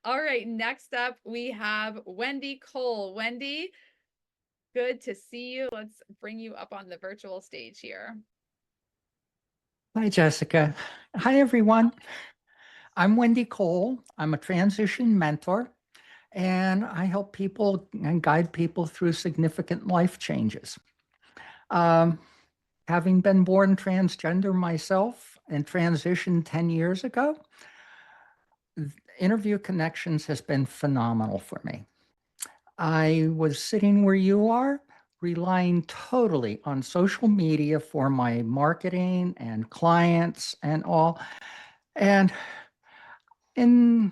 All right, next up we have Wendy Cole. Wendy, good to see you. Let's bring you up on the virtual stage here. Hi, Jessica. Hi, everyone. I'm Wendy Cole. I'm a transition mentor, and I help people and guide people through significant life changes. Um, Having been born transgender myself and transitioned 10 years ago, Interview Connections has been phenomenal for me. I was sitting where you are, relying totally on social media for my marketing and clients and all. And in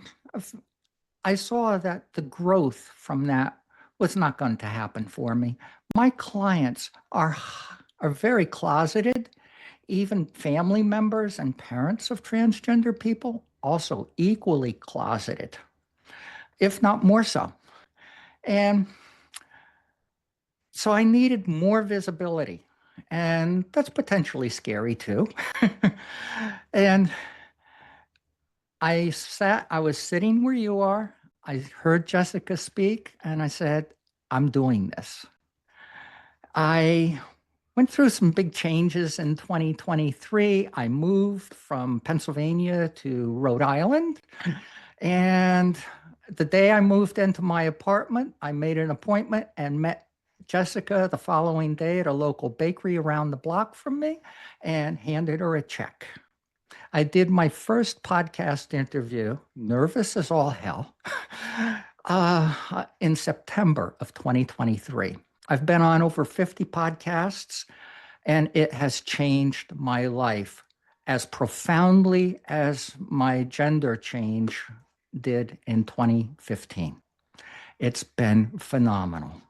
I saw that the growth from that was not going to happen for me. My clients are very closeted. Even family members and parents of transgender people also equally closeted, if not more so. And so I needed more visibility, and that's potentially scary too. And I was sitting where you are. I heard Jessica speak, and I said, I'm doing this. I went through some big changes in 2023. I moved from Pennsylvania to Rhode Island. And the day I moved into my apartment, I made an appointment and met Jessica the following day at a local bakery around the block from me and handed her a check. I did my first podcast interview, nervous as all hell, in September of 2023. I've been on over 50 podcasts, and it has changed my life as profoundly as my gender change did in 2015. It's been phenomenal.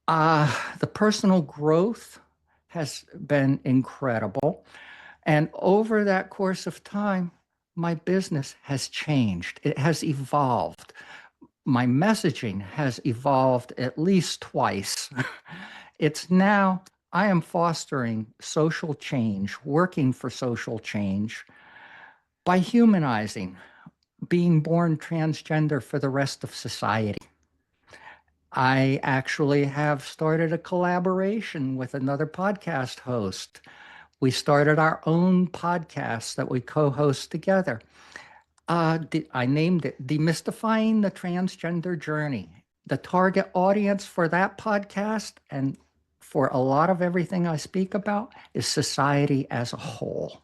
The personal growth has been incredible. And over that course of time, my business has changed. It has evolved. My messaging has evolved at least twice. It's now, I am fostering social change, working for social change by humanizing being born transgender for the rest of society. I actually have started a collaboration with another podcast host. We started our own podcast that we co-host together. I named it Demystifying the Transgender Journey. The target audience for that podcast and for a lot of everything I speak about is society as a whole.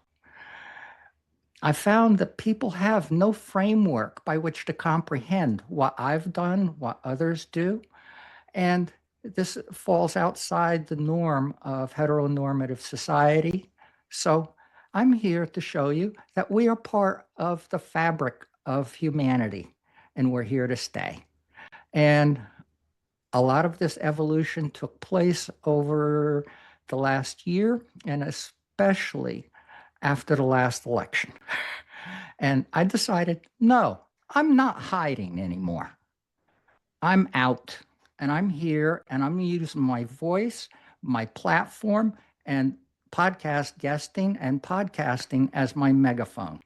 I found that people have no framework by which to comprehend what I've done, what others do, and this falls outside the norm of heteronormative society. So I'm here to show you that we are part of the fabric of humanity, and we're here to stay. And a lot of this evolution took place over the last year, and especially after the last election. And I decided, no, I'm not hiding anymore. I'm out, and I'm here, and I'm using my voice, my platform, and podcast guesting and podcasting as my megaphone.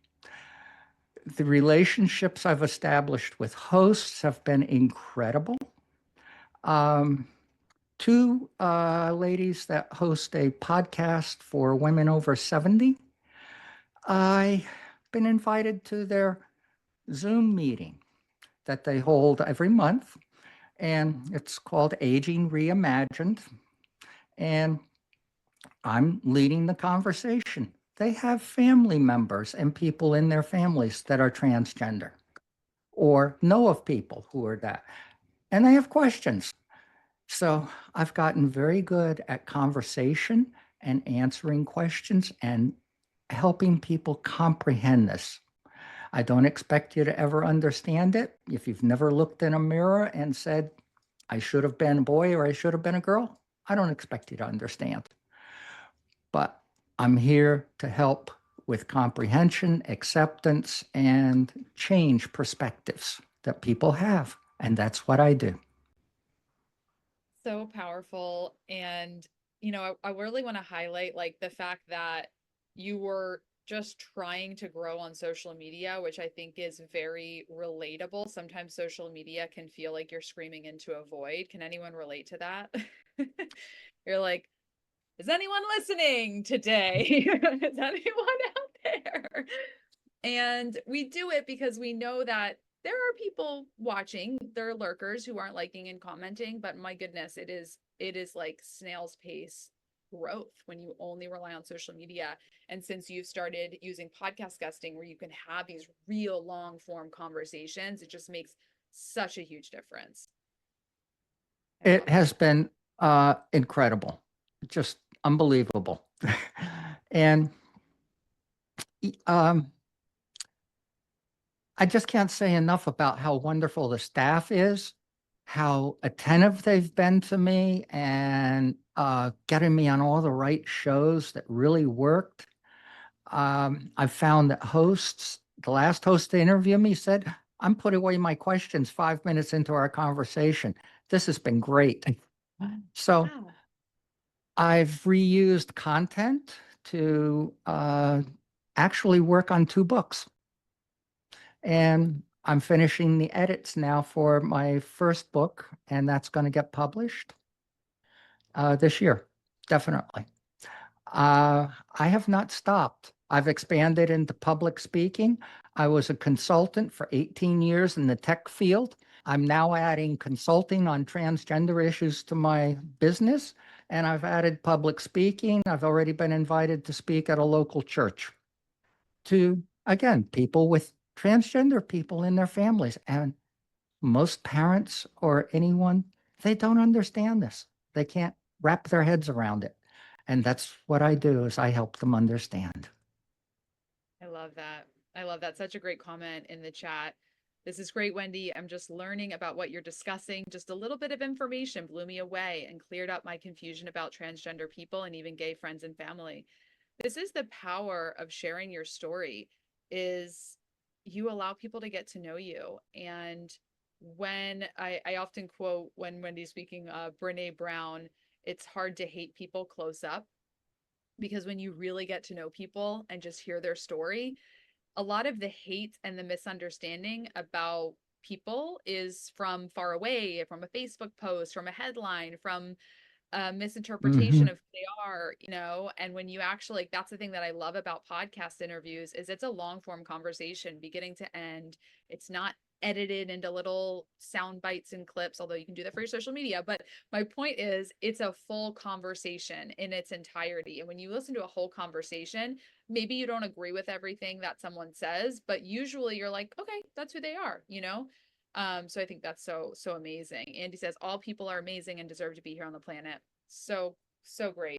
The relationships I've established with hosts have been incredible. Um, Two ladies that host a podcast for women over 70. I've been invited to their Zoom meeting that they hold every month, and it's called Aging Reimagined. And I'm leading the conversation. They have family members and people in their families that are transgender or know of people who are that, and they have questions. So I've gotten very good at conversation and answering questions and helping people comprehend this. I don't expect you to ever understand it. If you've never looked in a mirror and said, I should have been a boy or I should have been a girl, I don't expect you to understand. But I'm here to help with comprehension, acceptance, and change perspectives that people have. And that's what I do. So powerful. And, I really want to highlight like the fact that you were just trying to grow on social media, which I think is very relatable. Sometimes social media can feel like you're screaming into a void. Can anyone relate to that? You're like, is anyone listening today? Is anyone out there? And we do it because we know that there are people watching, there are lurkers who aren't liking and commenting, but my goodness, it is like snail's pace growth when you only rely on social media. And since you've started using podcast guesting where you can have these real long form conversations, it just makes such a huge difference. I It love has that. been incredible, just unbelievable. And um, I just can't say enough about how wonderful the staff is, how attentive they've been to me, and getting me on all the right shows that really worked. I found that the last host to interview me said, I'm putting away my questions 5 minutes into our conversation. This has been great. So Wow. I've reused content to actually work on 2 books. And I'm finishing the edits now for my first book, and that's going to get published this year, definitely. I have not stopped. I've expanded into public speaking. I was a consultant for 18 years in the tech field. I'm now adding consulting on transgender issues to my business, and I've added public speaking. I've already been invited to speak at a local church to, again, people with transgender people in their families. And most parents or anyone, they don't understand this. They can't wrap their heads around it. And that's what I do is I help them understand. I love that. I love that. Such a great comment in the chat. This is great, Wendy. I'm just learning about what you're discussing. Just a little bit of information blew me away and cleared up my confusion about transgender people and even gay friends and family. This is the power of sharing your story is you allow people to get to know you. And when I often quote when Wendy's speaking, Brene Brown, it's hard to hate people close up because when you really get to know people and just hear their story, a lot of the hate and the misunderstanding about people is from far away, from a Facebook post, from a headline, from misinterpretation Hmm. of who they are, and when you actually, that's the thing that I love about podcast interviews is it's a long form conversation beginning to end. It's not edited into little sound bites and clips, although you can do that for your social media. But my point is it's a full conversation in its entirety. And when you listen to a whole conversation, maybe you don't agree with everything that someone says, but usually you're like, okay, that's who they are. So I think that's so amazing. Andy says all people are amazing and deserve to be here on the planet. So great.